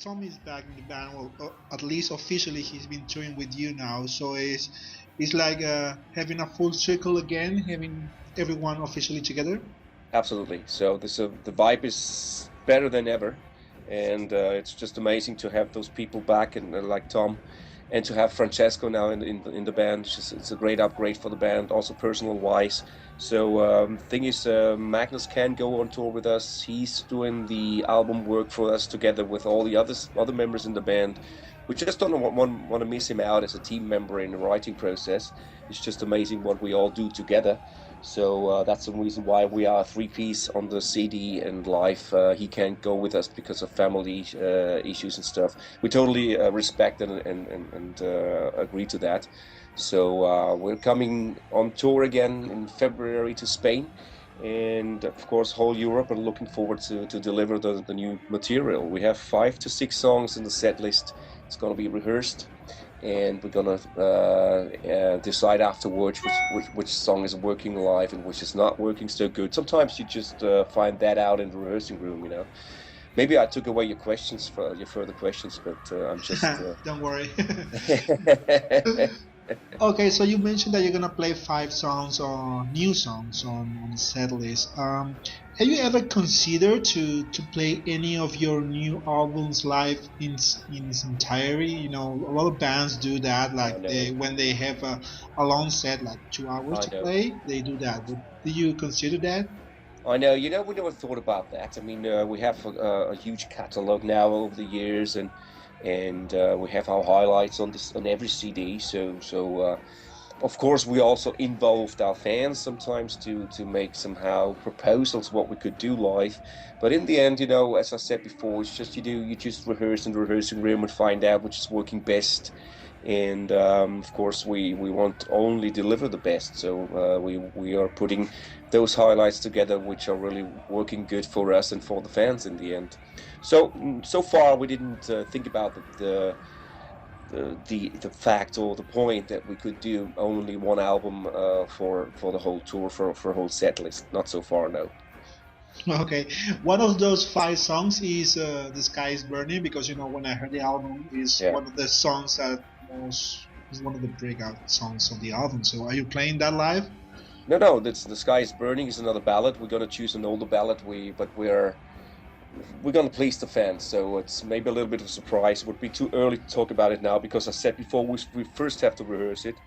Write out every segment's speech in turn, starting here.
Tom is back in the band. Well, at least officially, he's been touring with you now. So it's like having a full circle again, having everyone officially together. Absolutely. So the vibe is better than ever, and it's just amazing to have those people back and like Tom, and to have Francesco now in the band. It's a great upgrade for the band, also personal wise. So thing is, Magnus can go on tour with us. He's doing the album work for us together with all the other members in the band. We just don't want to miss him out as a team member in the writing process. It's just amazing what we all do together. So that's the reason why we are three-piece on the CD and live. He can't go with us because of family issues and stuff. We totally respect and agree to that. So we're coming on tour again in February to Spain, and of course whole Europe, and looking forward to deliver the new material. We have 5 to 6 songs in the set list. It's going to be rehearsed, and we're gonna decide afterwards which song is working live and which is not working so good. Sometimes you just find that out in the rehearsing room, you know. Maybe I took away your questions for your further questions, but I'm just. Don't worry. Okay, so you mentioned that you're gonna play 5 songs or new songs on the set list. Have you ever considered to play any of your new albums live in its entirety? You know, a lot of bands do that. I Like they know, when they have a long set, like 2 hours I to know. play, they do that. But do you consider that? I know, you know, we never thought about that. I mean, we have a huge catalog now over the years, and we have our highlights on every CD. So of course, we also involved our fans sometimes to make somehow proposals what we could do live. But in the end, you know, as I said before, it's just you just rehearse in the rehearsing room and find out which is working best. And of course, we want to only deliver the best. So we are putting those highlights together, which are really working good for us and for the fans in the end. So so far, we didn't think about the fact or the point that we could do only one album for the whole tour for a whole set list. Not so far, no. Okay, one of those 5 songs is "The Sky Is Burning" because you know when I heard the album is Yeah. one of the songs that most is one of the breakout songs of the album. So are you playing that live? No, that's The Sky Is Burning is another ballad. We're gonna choose an older ballad. But we're gonna please the fans, so it's maybe a little bit of a surprise. It would be too early to talk about it now because I said before we first have to rehearse it.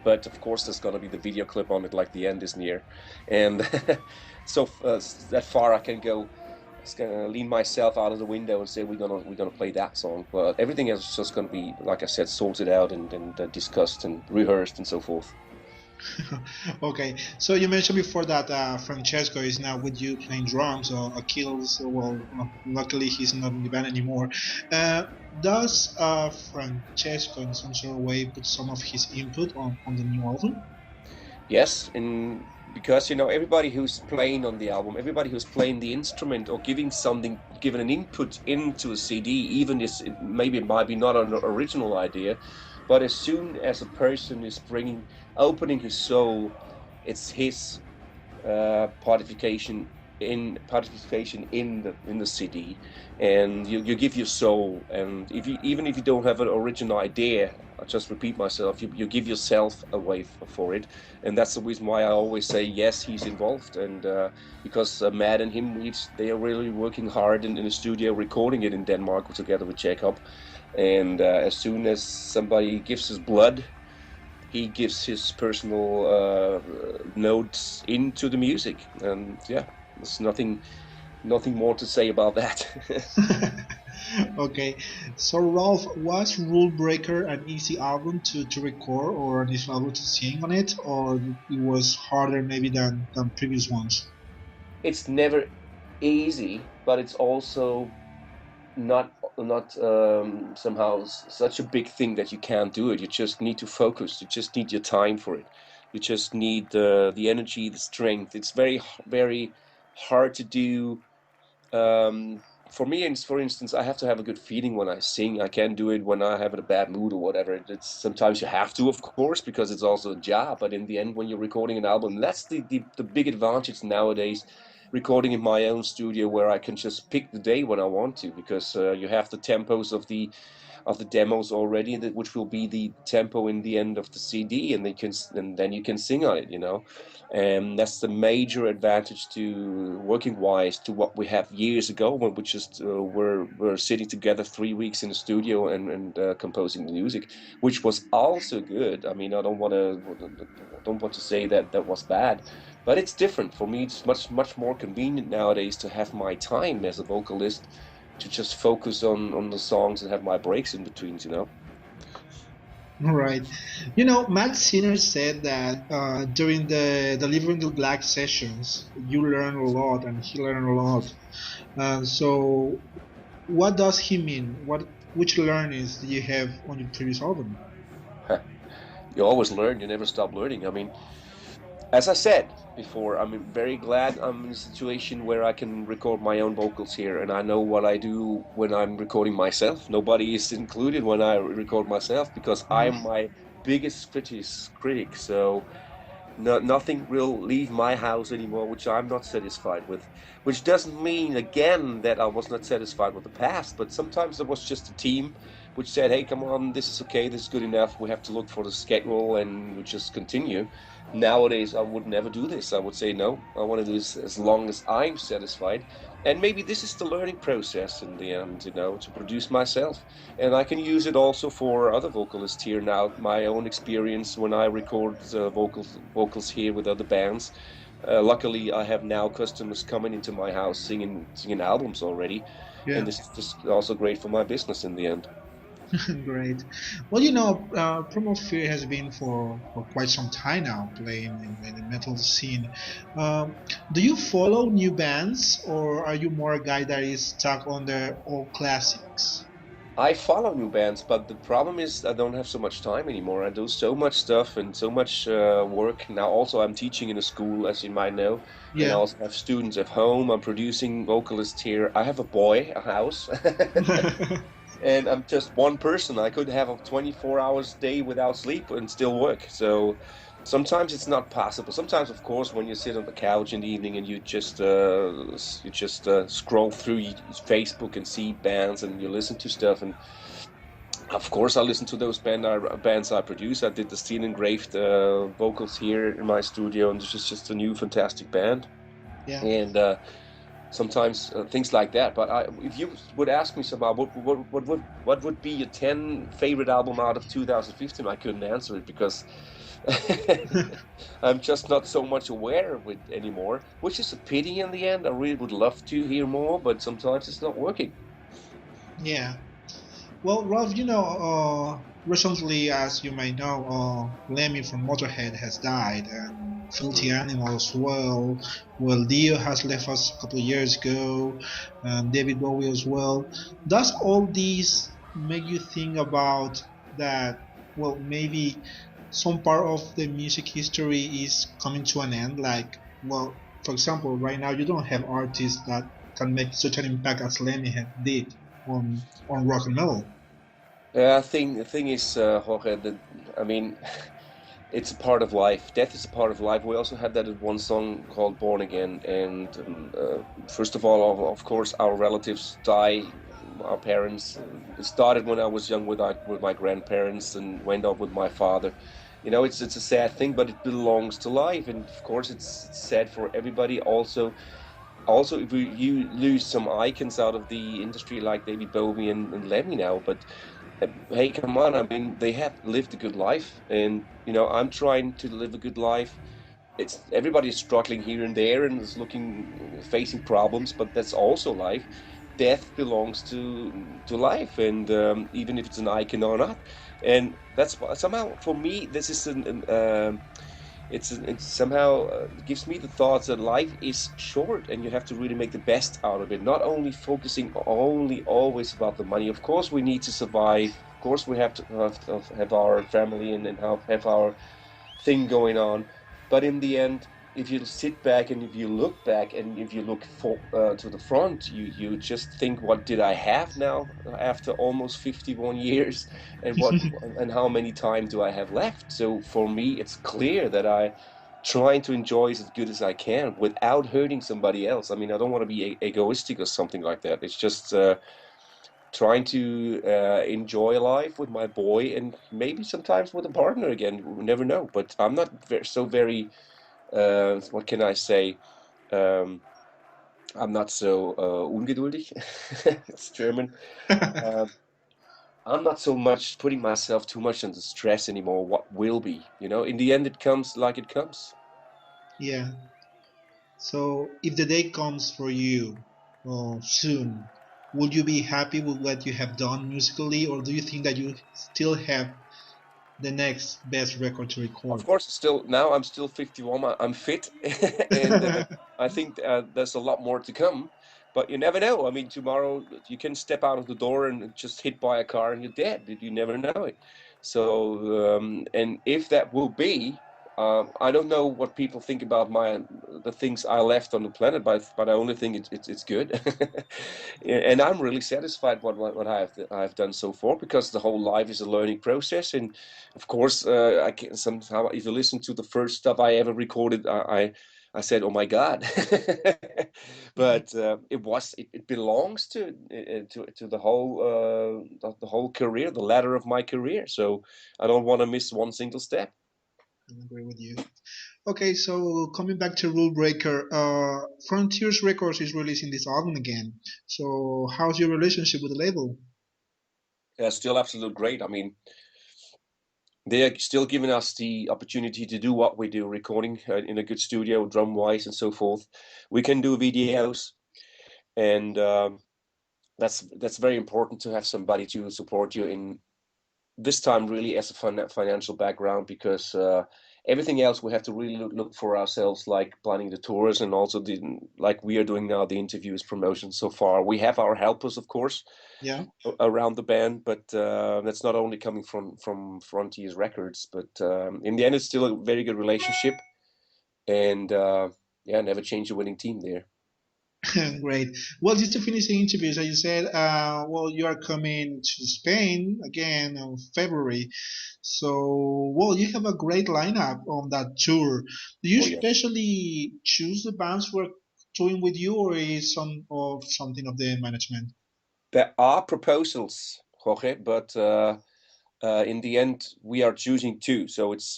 But of course, there's gonna be the video clip on it, like the end is near, and so that far I can go. I was gonna lean myself out of the window and say we're gonna play that song, but everything else is just gonna be, like I said, sorted out and discussed and rehearsed and so forth. Okay, so you mentioned before that Francesco is now with you playing drums, or Achilles. Well, luckily he's not in the band anymore. Uh, does Francesco, in some sort of way, put some of his input on the new album? Yes, and because you know everybody who's playing on the album, everybody who's playing the instrument or giving something, giving an input into a CD, even if maybe it might be not an original idea, but as soon as a person is opening his soul, it's his participation in the city, and you give your soul, and if you even if you don't have an original idea, I just repeat myself, you give yourself away for it, and that's the reason why I always say yes, he's involved, and because Matt and him, they are really working hard in the studio recording it in Denmark together with Jacob, and as soon as somebody gives his blood, he gives his personal notes into the music, and yeah, there's nothing more to say about that. Okay, so Ralph, was Rulebreaker an easy album to record or an easy album to sing on it, or it was harder maybe than previous ones? It's never easy, but it's also not somehow such a big thing that you can't do it. You just need to focus. You just need your time for it. You just need the energy, the strength. It's very hard to do. For me, for instance, I have to have a good feeling when I sing. I can't do it when I have a bad mood or whatever. It's sometimes you have to, of course, because it's also a job. But in the end, when you're recording an album, that's the big advantage nowadays. recording in my own studio where I can just pick the day when I want to, because you have the tempos of the demos already, that which will be the tempo in the end of the CD, and then you can sing on it, you know. And that's the major advantage to working wise to what we have years ago, when we just were sitting together 3 weeks in the studio and composing the music, which was also good. I mean, I don't want to say that that was bad, but it's different for me. It's much more convenient nowadays to have my time as a vocalist, to just focus on the songs and have my breaks in between, you know. Right. Matt Sinner said that during the Living the Black sessions, you learn a lot and he learned a lot. So, what does he mean? Which learnings do you have on your previous album? You always learn, you never stop learning. I mean, as I said before, I'm very glad I'm in a situation where I can record my own vocals here, and I know what I do when I'm recording myself. Nobody is included when I record myself, because I'm Mhm. my biggest critic. So nothing will leave my house anymore which I'm not satisfied with. Which doesn't mean, again, that I was not satisfied with the past, but sometimes there was just a team which said, hey, come on, this is okay, this is good enough, we have to look for the schedule, and we just continue. Nowadays, I would never do this. I would say, no, I want to do this as long as I'm satisfied. And maybe this is the learning process in the end, you know, to produce myself. And I can use it also for other vocalists here now. My own experience when I record vocals here with other bands. Luckily, I have now customers coming into my house singing albums already, and Yeah. this is just also great for my business in the end. Great. Well, Primal Fear has been for quite some time now playing in the metal scene. Um, do you follow new bands, or are you more a guy that is stuck on the old classics? I follow new bands, but the problem is I don't have so much time anymore. I do so much stuff and so much work. Now, also, I'm teaching in a school, as you might know, and I Yeah. also have students at home. I'm producing vocalists here. I have a boy, a house, and I'm just one person. I could have a 24 hours day without sleep and still work. So sometimes it's not possible. Sometimes, of course, when you sit on the couch in the evening and you just scroll through Facebook and see bands and you listen to stuff, and of course I listen to those bands I produce. I did the Steel Engraved vocals here in my studio, and this is just a new fantastic band. Yeah. And sometimes things like that. But if you would ask me somehow, what would be your 10 favorite album out of 2015? I couldn't answer it, because I'm just not so much aware of it anymore, which is a pity in the end. I really would love to hear more, but sometimes it's not working. Yeah. Well, Ralph, recently, as you may know, Lemmy from Motorhead has died, and Filthy Animal as well. Well, Dio has left us a couple of years ago, and David Bowie as well. Does all these make you think about that? Well, maybe some part of the music history is coming to an end. Like, well, for example, right now you don't have artists that can make such an impact as Lemmy did on rock and metal. The thing is, Jorge, that I mean, it's a part of life. Death is a part of life. We also have that in one song called "Born Again." And first of all, of course, our relatives die. Our parents. It started when I was young with my grandparents, and went on with my father. You know, it's a sad thing, but it belongs to life, and of course, it's sad for everybody. Also, if you lose some icons out of the industry like David Bowie and Lemmy now, but hey, come on! I mean, they have lived a good life, and you know, I'm trying to live a good life. It's everybody's struggling here and there and is facing problems, but that's also life. Death belongs to life, and even if it's an icon or not, and somehow for me this is it somehow gives me the thoughts that life is short, and you have to really make the best out of it, not only focusing only always about the money. Of course we need to survive, of course we have our family and have our thing going on. But in the end, if you sit back and if you look back and if you look to the front, you just think, what did I have now after almost 51 years, and what and how many time do I have left? So for me, it's clear that trying to enjoy as good as I can without hurting somebody else. I mean, I don't want to be egoistic or something like that. It's just trying to enjoy life with my boy and maybe sometimes with a partner again. We never know. But I'm not so very, what can I say? Um, I'm not so ungeduldig. It's German. Um, I'm not so much putting myself too much under stress anymore. What will be, in the end, it comes like it comes. Yeah. So if the day comes for you soon, would you be happy with what you have done musically, or do you think that you still have the next best record to Of record? course, still now I'm still 51. I'm fit, and I think there's a lot more to come. But you never know. I mean, tomorrow you can step out of the door and just hit by a car and you're dead. You never know it. So, and if that will be, I don't know what people think about the things I left on the planet, but I only think it's good, and I'm really satisfied what I've done so far because the whole life is a learning process, and of course, I can somehow, if you listen to the first stuff I ever recorded, I said, "Oh my God!" But it belongs to the whole career, the ladder of my career. So I don't want to miss one single step. I agree with you. Okay, so coming back to Rulebreaker, Frontiers Records is releasing this album again. So how's your relationship with the label? Still absolute great. I mean, they are still giving us the opportunity to do what we do, recording in a good studio, drum wise, and so forth. We can do videos, and that's very important to have somebody to support you in this time really as a financial background because everything else we have to really look for ourselves, like planning the tours and also like we are doing now, the interviews, promotion. So far we have our helpers, of course, Yeah, around the band, but that's not only coming from Frontiers Records, but in the end it's still a very good relationship, and yeah, never change a winning team there. great. Well, just to finish the interview, as you said, well, you are coming to Spain again in February. So, well, you have a great lineup on that tour. Do you Oh yeah, especially choose the bands who are touring with you, or is some of something of the management? there are proposals, Jorge, but in the end we are choosing two, so it's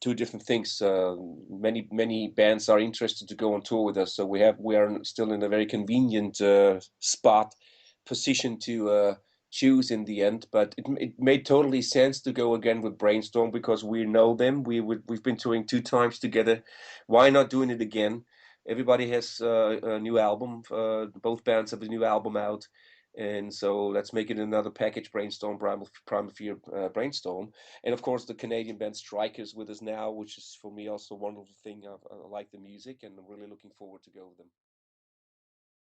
two different things. Many bands are interested to go on tour with us, so we are still in a very convenient spot position to choose in the end, but it made totally sense to go again with Brainstorm because we know them. We've been touring two times together. Why not doing it again? Everybody has a new album. Both bands have a new album out, and so let's make it another package. Brainstorm, Primal Fear, Brainstorm, and of course the Canadian band Strikers with us now, which is for me also a wonderful thing. I like the music, and I'm really looking forward to go with them.